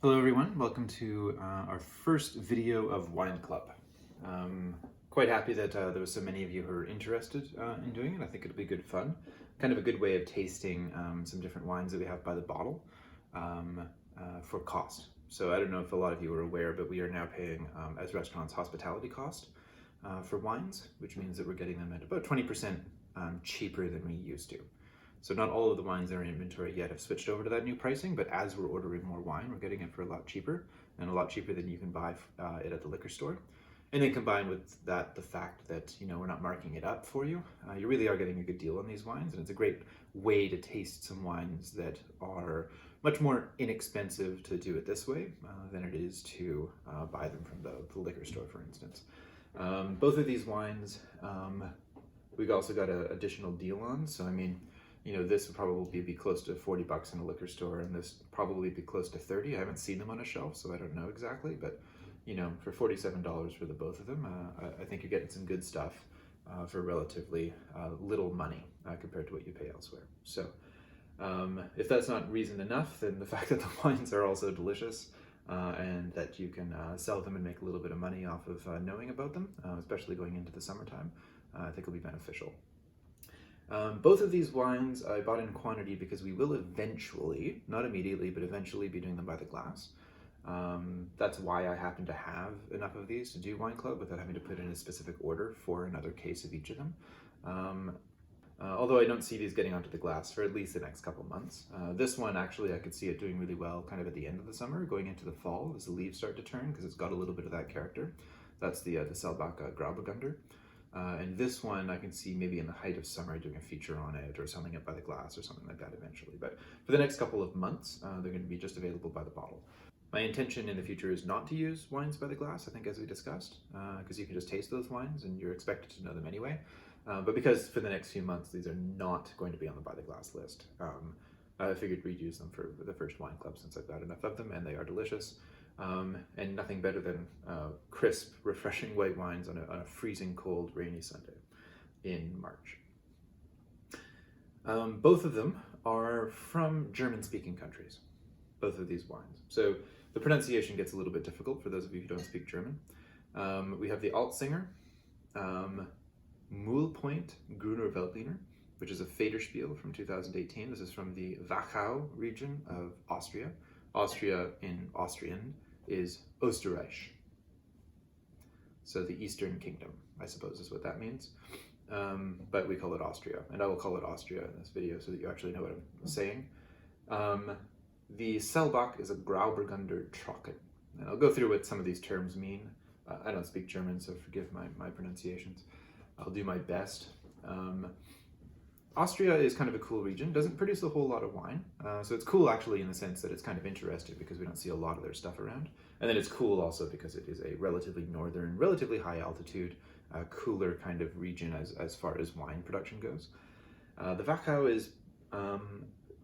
Hello everyone, welcome to our first video of Wine Club. Quite happy that there was so many of you who are interested in doing it. I think it'll be good fun. Kind of a good way of tasting some different wines that we have by the bottle for cost. So I don't know if a lot of you are aware, but we are now paying as restaurants hospitality cost for wines, which means that we're getting them at about 20% cheaper than we used to. So not all of the wines that are in inventory yet have switched over to that new pricing, but as we're ordering more wine, we're getting it for a lot cheaper, and a lot cheaper than you can buy it at the liquor store. And then combined with that, the fact that we're not marking it up for you, you really are getting a good deal on these wines, and it's a great way to taste some wines that are much more inexpensive to do it this way than it is to buy them from the liquor store, for instance. Both of these wines, we've also got an additional deal on. So I mean, this would probably be close to 40 bucks in a liquor store, and this probably be close to 30. I haven't seen them on a shelf, so I don't know exactly, but for $47 for the both of them, I think you're getting some good stuff for relatively little money compared to what you pay elsewhere. So if that's not reason enough, then the fact that the wines are also delicious and that you can sell them and make a little bit of money off of knowing about them, especially going into the summertime, I think will be beneficial. Both of these wines I bought in quantity because we will eventually, not immediately, but eventually be doing them by the glass. That's why I happen to have enough of these to do Wine Club without having to put in a specific order for another case of each of them. Although I don't see these getting onto the glass for at least the next couple months. This one, actually, I could see it doing really well kind of at the end of the summer, going into the fall as the leaves start to turn, because it's got a little bit of that character. That's the Selbach Grauburgunder. And this one I can see maybe in the height of summer doing a feature on it or selling it by the glass or something like that eventually. But for the next couple of months, they're going to be just available by the bottle. My intention in the future is not to use wines by the glass, I think, as we discussed, because you can just taste those wines and you're expected to know them anyway. But because for the next few months these are not going to be on the by the glass list, I figured we'd use them for the first Wine Club since I've got enough of them and they are delicious. And nothing better than crisp, refreshing white wines on a freezing cold, rainy Sunday in March. Both of them are from German-speaking countries, both of these wines. So the pronunciation gets a little bit difficult for those of you who don't speak German. We have the Alzinger, Mühlpoint Gruner Veltliner, which is a Federspiel from 2018. This is from the Wachau region of Austria. Austria in Austrian is Österreich. So the Eastern Kingdom, I suppose, is what that means. But we call it Austria, and I will call it Austria in this video so that you actually know what I'm saying. The Selbach is a Grauburgunder Trocken. And I'll go through what some of these terms mean. I don't speak German, so forgive my pronunciations. I'll do my best. Austria is kind of a cool region, doesn't produce a whole lot of wine. So it's cool actually in the sense that it's kind of interesting because we don't see a lot of their stuff around. And then it's cool also because it is a relatively northern, relatively high altitude, cooler kind of region as far as wine production goes. The Wachau is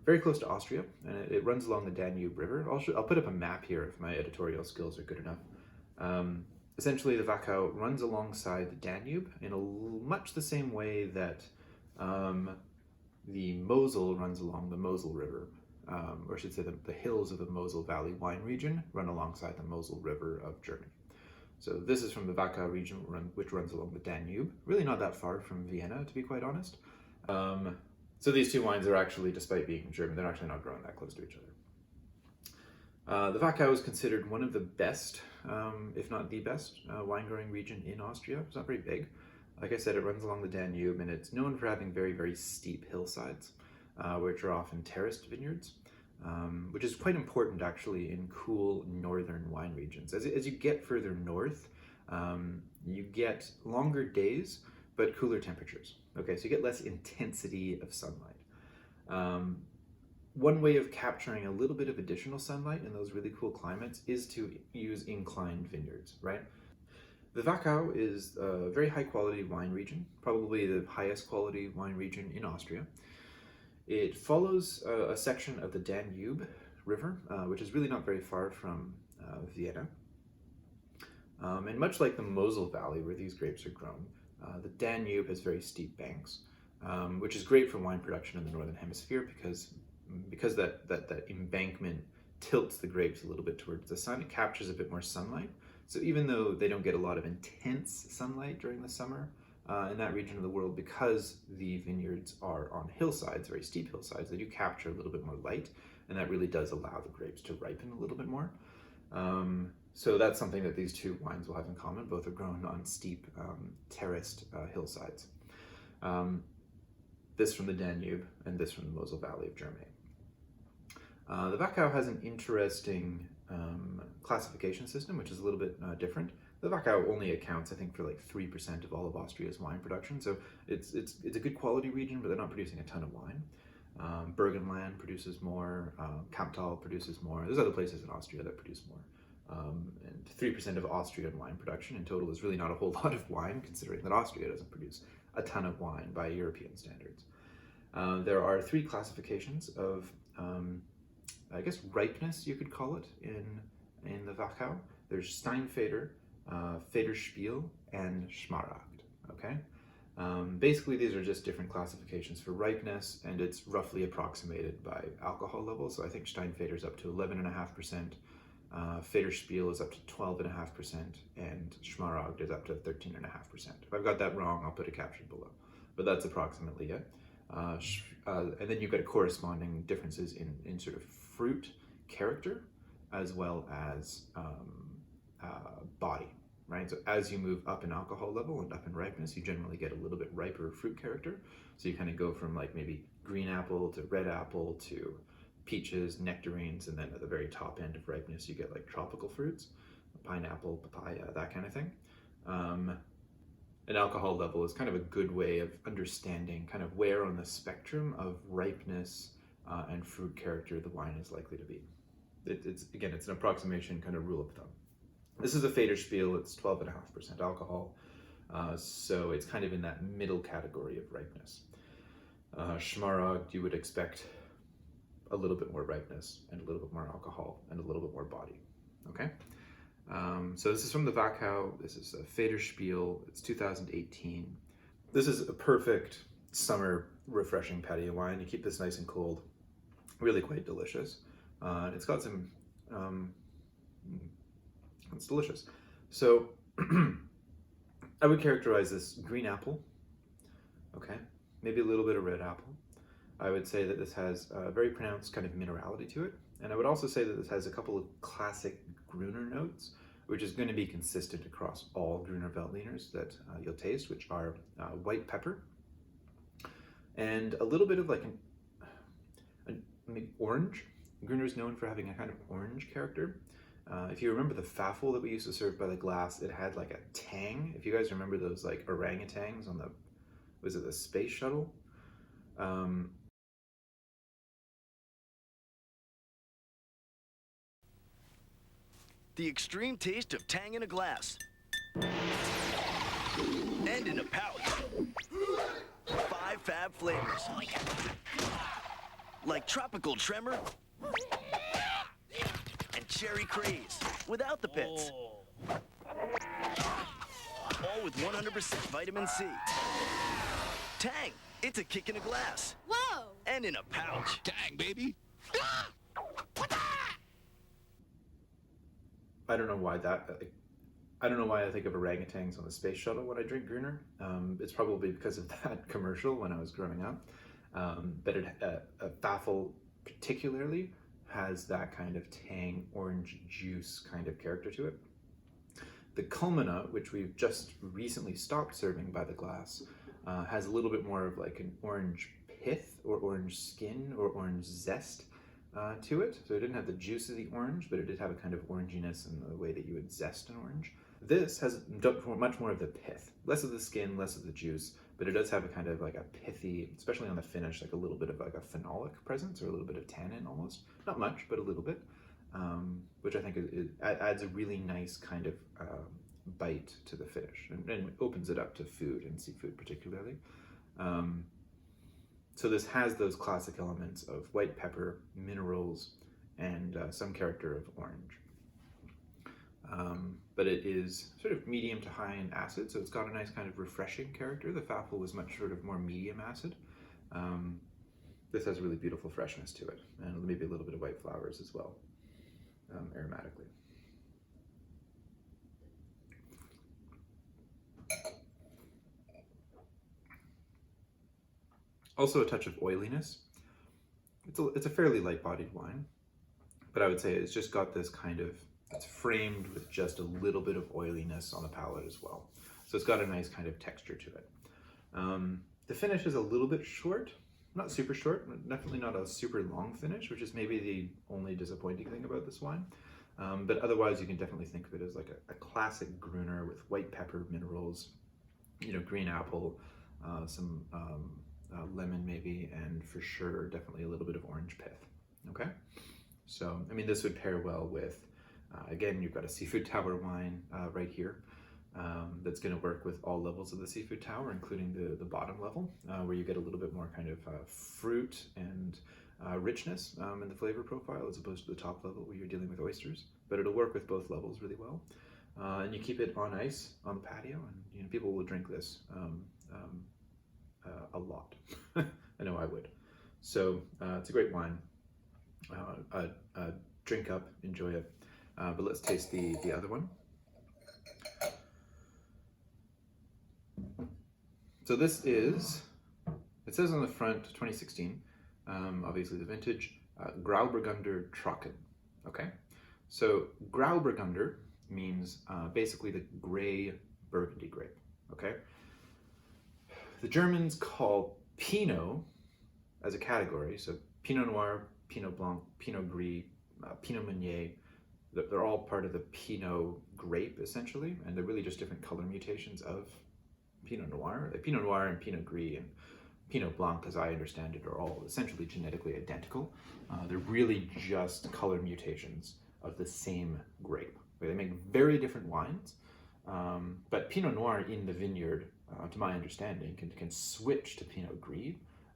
very close to Austria, and it runs along the Danube River. I'll put up a map here if my editorial skills are good enough. Essentially, the Wachau runs alongside the Danube in much the same way that the Mosel runs along the Mosel River, or I should say the hills of the Mosel Valley wine region run alongside the Mosel River of Germany. So this is from the Wachau region, which runs along the Danube, really not that far from Vienna, to be quite honest. So these two wines are actually, despite being German, they're actually not growing that close to each other. The Wachau is considered one of the best, if not the best, wine growing region in Austria. It's not very big. Like I said, it runs along the Danube, and it's known for having very, very steep hillsides, which are often terraced vineyards, which is quite important actually in cool northern wine regions. As you get further north, you get longer days, but cooler temperatures. Okay, so you get less intensity of sunlight. One way of capturing a little bit of additional sunlight in those really cool climates is to use inclined vineyards, right? The Wachau is a very high quality wine region, probably the highest quality wine region in Austria. It follows a section of the Danube River, which is really not very far from Vienna. And much like the Mosel Valley where these grapes are grown, the Danube has very steep banks, which is great for wine production in the Northern Hemisphere because that embankment tilts the grapes a little bit towards the sun. It captures a bit more sunlight. So even though they don't get a lot of intense sunlight during the summer in that region of the world, because the vineyards are on hillsides, very steep hillsides, they do capture a little bit more light, and that really does allow the grapes to ripen a little bit more. So that's something that these two wines will have in common. Both are grown on steep, terraced hillsides. This from the Danube, and this from the Mosel Valley of Germany. The Wachau has an interesting classification system, which is a little bit different. The Wachau only accounts, I think, for like 3% of all of Austria's wine production, so it's a good quality region, but they're not producing a ton of wine. Burgenland produces more, Kamptal produces more. There's other places in Austria that produce more. And 3% of Austrian wine production in total is really not a whole lot of wine, considering that Austria doesn't produce a ton of wine by European standards. There are 3 classifications of, I guess, ripeness, you could call it, in the Wachau. There's Steinfeder, Federspiel, and Schmaragd, okay? Basically, these are just different classifications for ripeness, and it's roughly approximated by alcohol level. So I think Steinfeder is up to 11.5%, Federspiel is up to 12.5%, and Schmaragd is up to 13.5%. If I've got that wrong, I'll put a caption below, but that's approximately it. And then you've got corresponding differences in sort of fruit character, as well as body, right? So as you move up in alcohol level and up in ripeness, you generally get a little bit riper fruit character. So you kind of go from like maybe green apple to red apple to peaches, nectarines, and then at the very top end of ripeness, you get like tropical fruits, pineapple, papaya, that kind of thing. An alcohol level is kind of a good way of understanding kind of where on the spectrum of ripeness and fruit character the wine is likely to be. It's an approximation kind of rule of thumb. This is a Federspiel, it's 12.5% alcohol, so it's kind of in that middle category of ripeness. Schmaragd, you would expect a little bit more ripeness and a little bit more alcohol and a little bit more body, okay? So this is from the Wachau. This is a Federspiel. It's 2018. This is a perfect summer refreshing patio wine. You keep this nice and cold. Really quite delicious. It's got some, it's delicious. So I would characterize this green apple, okay? Maybe a little bit of red apple. I would say that this has a very pronounced kind of minerality to it. And I would also say that this has a couple of classic Gruner notes, which is going to be consistent across all Gruner Veltliners that you'll taste, which are white pepper and a little bit of like maybe orange. Gruner is known for having a kind of orange character. If you remember the Pfaffel that we used to serve by the glass, it had like a tang. If you guys remember those like orangutans on the, was it the space shuttle? The extreme taste of tang in a glass. And in a pouch. 5 fab flavors. Like tropical tremor and cherry craze without the pits. All with 100% vitamin C. Tang, it's a kick in a glass. Whoa! And in a pouch. Tang, baby. I don't know why I don't know why I think of orangutans on the space shuttle when I drink Gruner. It's probably because of that commercial when I was growing up. But a Pfaffel particularly has that kind of tang, orange juice kind of character to it. The Culmina, which we've just recently stopped serving by the glass, has a little bit more of like an orange pith or orange skin or orange zest to it. So it didn't have the juice of the orange, but it did have a kind of oranginess in the way that you would zest an orange. This has much more of the pith, less of the skin, less of the juice, but it does have a kind of like a pithy, especially on the finish, like a little bit of like a phenolic presence or a little bit of tannin almost. Not much, but a little bit, which I think adds a really nice kind of bite to the finish and opens it up to food and seafood particularly. So this has those classic elements of white pepper, minerals, and some character of orange. But it is sort of medium to high in acid, so it's got a nice kind of refreshing character. The Pfaffel was much sort of more medium acid. This has a really beautiful freshness to it, and maybe a little bit of white flowers as well. aromatically. Also a touch of oiliness. It's a fairly light-bodied wine, but I would say it's just got this kind of, it's framed with just a little bit of oiliness on the palate as well. So it's got a nice kind of texture to it. The finish is a little bit short, not super short, definitely not a super long finish, which is maybe the only disappointing thing about this wine. But otherwise, you can definitely think of it as like a classic Gruner with white pepper minerals, green apple, some lemon maybe, and for sure, definitely a little bit of orange pith. Okay, so I mean, this would pair well with, again, you've got a seafood tower wine right here. That's going to work with all levels of the seafood tower, including the bottom level, where you get a little bit more kind of fruit and richness in the flavor profile, as opposed to the top level where you're dealing with oysters. But it'll work with both levels really well. And you keep it on ice on the patio, and people will drink this a lot. I know I would. So it's a great wine. Drink up, enjoy it. But let's taste the other one. So this is, it says on the front 2016, obviously the vintage, Grauburgunder Trocken, okay? So Grauburgunder means basically the gray Burgundy grape, okay? The Germans call Pinot as a category, so Pinot Noir, Pinot Blanc, Pinot Gris, Pinot Meunier, they're all part of the Pinot grape essentially, and they're really just different color mutations of Pinot Noir. Like Pinot Noir and Pinot Gris and Pinot Blanc, as I understand it, are all essentially genetically identical. They're really just color mutations of the same grape. They make very different wines, but Pinot Noir in the vineyard, to my understanding, can switch to Pinot Gris,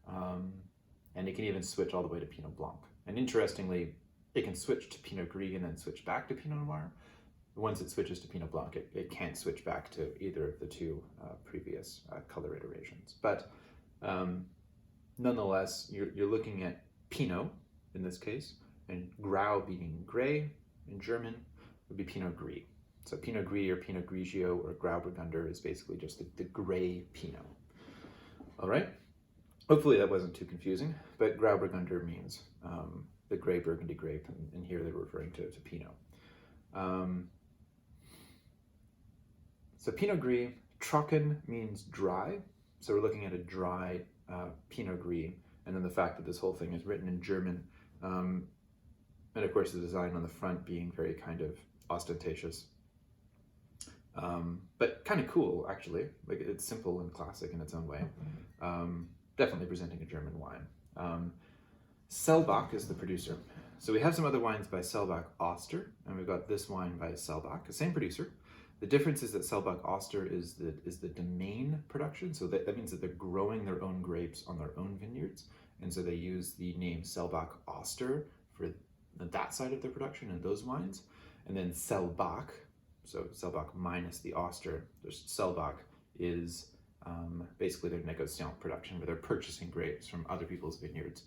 and it can even switch all the way to Pinot Blanc. And interestingly, it can switch to Pinot Gris and then switch back to Pinot Noir. Once it switches to Pinot Blanc, it can't switch back to either of the two previous color iterations. But nonetheless, you're looking at Pinot in this case, and Grau being gray in German would be Pinot Gris. So Pinot Gris or Pinot Grigio or Grauburgunder is basically just the gray Pinot. All right? Hopefully that wasn't too confusing, but Grauburgunder means the gray Burgundy grape, and here they're referring to Pinot. So Pinot Gris, Trocken means dry. So we're looking at a dry Pinot Gris, and then the fact that this whole thing is written in German, and of course the design on the front being very kind of ostentatious, but kind of cool actually. Like it's simple and classic in its own way. Definitely presenting a German wine. Selbach is the producer. So we have some other wines by Selbach Oster, and we've got this wine by Selbach, the same producer. The difference is that Selbach Oster is the domain production, so that means that they're growing their own grapes on their own vineyards, and so they use the name Selbach Oster for that side of their production and those wines. And then Selbach, so Selbach minus the Oster, Selbach is basically their négociant production, where they're purchasing grapes from other people's vineyards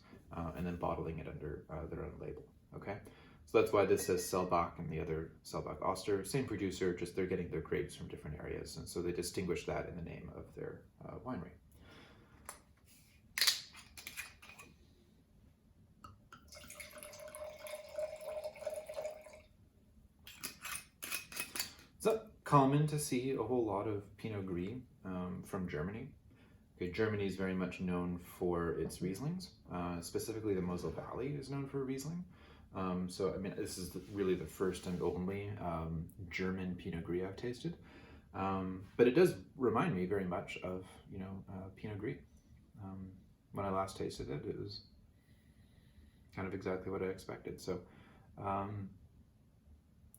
and then bottling it under their own label, okay? So that's why this says Selbach and the other Selbach Oster, same producer, just they're getting their grapes from different areas, and so they distinguish that in the name of their winery. It's not common to see a whole lot of Pinot Gris from Germany. Okay, Germany is very much known for its Rieslings. Specifically, the Mosel Valley is known for Riesling. So, I mean, this is really the first and only German Pinot Gris I've tasted. But it does remind me very much of, Pinot Gris. When I last tasted it, it was kind of exactly what I expected. So,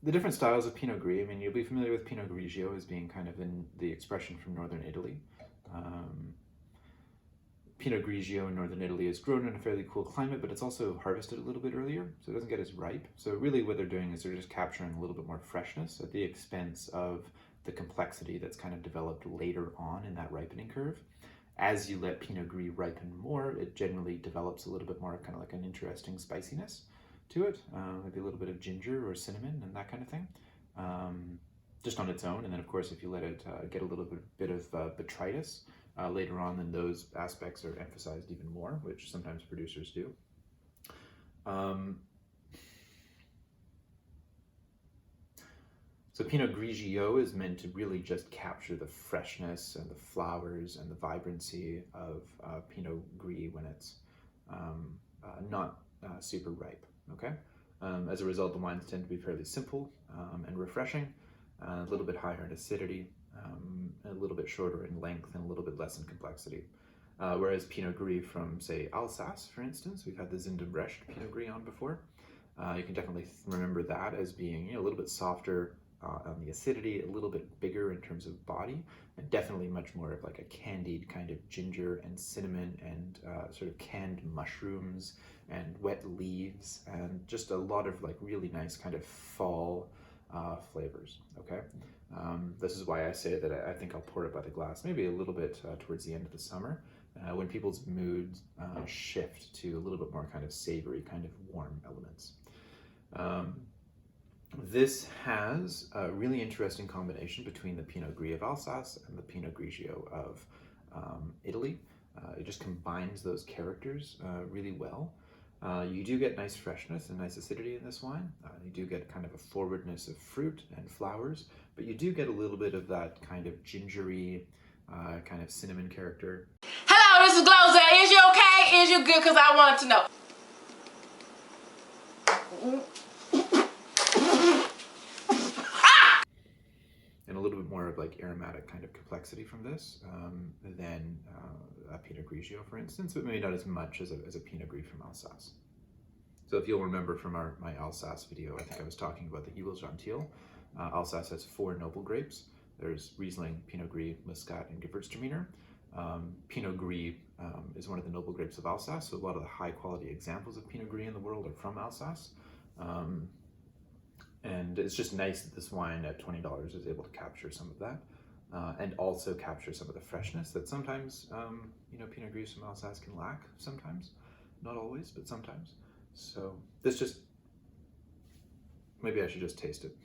the different styles of Pinot Gris, I mean, you'll be familiar with Pinot Grigio as being kind of in the expression from northern Italy. Pinot Grigio in northern Italy is grown in a fairly cool climate, but it's also harvested a little bit earlier, so it doesn't get as ripe. So really what they're doing is they're just capturing a little bit more freshness at the expense of the complexity that's kind of developed later on in that ripening curve. As you let Pinot Gris ripen more, it generally develops a little bit more kind of like an interesting spiciness to it, maybe a little bit of ginger or cinnamon and that kind of thing, just on its own. And then of course, if you let it get a little bit of botrytis later on, then those aspects are emphasized even more, which sometimes producers do. So Pinot Grigio is meant to really just capture the freshness and the flowers and the vibrancy of Pinot Gris when it's not super ripe, okay? As a result, the wines tend to be fairly simple and refreshing, a little bit higher in acidity, a little bit shorter in length, and a little bit less in complexity. Whereas Pinot Gris from, say, Alsace, for instance, we've had the Zindebrecht Pinot Gris on before. You can definitely remember that as being a little bit softer on the acidity, a little bit bigger in terms of body, and definitely much more of like a candied kind of ginger and cinnamon and sort of canned mushrooms and wet leaves, and just a lot of like really nice kind of fall flavors, okay? This is why I say that I think I'll pour it by the glass, maybe a little bit towards the end of the summer, when people's moods shift to a little bit more kind of savory, kind of warm elements. This has a really interesting combination between the Pinot Gris of Alsace and the Pinot Grigio of Italy. It just combines those characters really well. You do get nice freshness and nice acidity in this wine. You do get kind of a forwardness of fruit and flowers, but you do get a little bit of that kind of gingery, kind of cinnamon character. Hello, this is Gloza. Is you okay? Is you good? Because I wanted to know. And a little bit more of like aromatic kind of complexity from this than a Pinot Grigio, for instance, but maybe not as much as a Pinot Gris from Alsace. So if you'll remember from my Alsace video, I think I was talking about the Huile Gentil. Alsace has 4 noble grapes. There's Riesling, Pinot Gris, Muscat, and Gewürztraminer. Pinot Gris is one of the noble grapes of Alsace, so a lot of the high quality examples of Pinot Gris in the world are from Alsace. And it's just nice that this wine at $20 is able to capture some of that, and also capture some of the freshness that sometimes, Pinot Gris from Alsace can lack sometimes. Not always, but sometimes. So this just, maybe I should just taste it.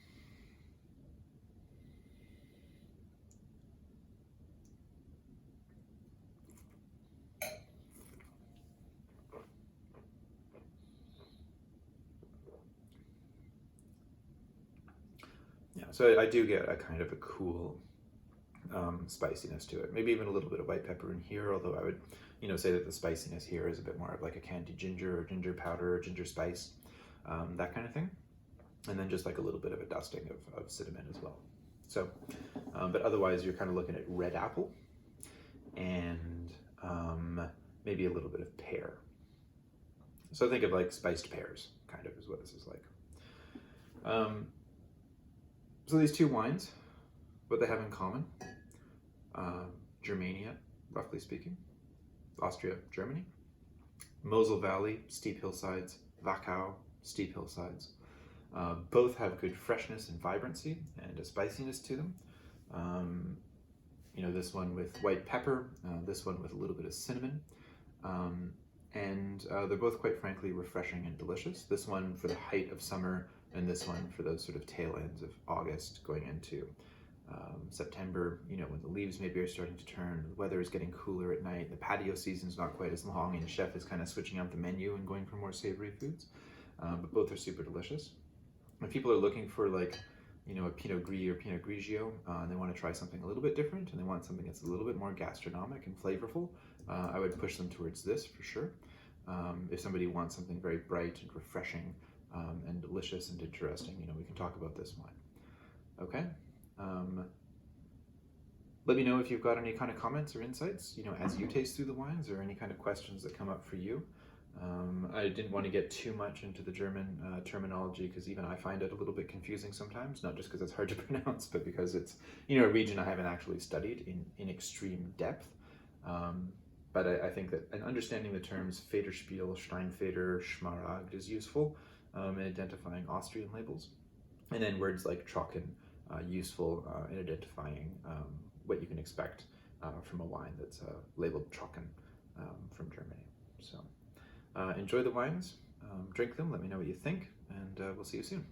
Yeah, so I do get a kind of a cool spiciness to it. Maybe even a little bit of white pepper in here, although I would, say that the spiciness here is a bit more of like a candied ginger or ginger powder or ginger spice, that kind of thing. And then just like a little bit of a dusting of cinnamon as well. So, but otherwise you're kind of looking at red apple and maybe a little bit of pear. So think of like spiced pears, kind of is what this is like. So these 2 wines, what they have in common, Germania, roughly speaking, Austria, Germany, Mosel Valley, steep hillsides, Wachau, steep hillsides. Both have good freshness and vibrancy and a spiciness to them. This one with white pepper, this one with a little bit of cinnamon. And they're both quite frankly refreshing and delicious. This one for the height of summer, and this one for those sort of tail ends of August going into September, when the leaves maybe are starting to turn, the weather is getting cooler at night, the patio season's not quite as long, and the chef is kind of switching out the menu and going for more savory foods. But both are super delicious. When people are looking for like, a Pinot Gris or Pinot Grigio, and they want to try something a little bit different, and they want something that's a little bit more gastronomic and flavorful, I would push them towards this for sure. If somebody wants something very bright and refreshing and delicious and interesting, we can talk about this wine. Okay? Let me know if you've got any kind of comments or insights, as you taste through the wines, or any kind of questions that come up for you. I didn't want to get too much into the German terminology, because even I find it a little bit confusing sometimes, not just because it's hard to pronounce, but because it's, a region I haven't actually studied in extreme depth. But I think that understanding the terms Federspiel, Steinfeder, Schmaragd is useful in identifying Austrian labels. And then words like Trocken, useful in identifying what you can expect from a wine that's labeled Trocken from Germany. So enjoy the wines. drink them, let me know what you think, and we'll see you soon.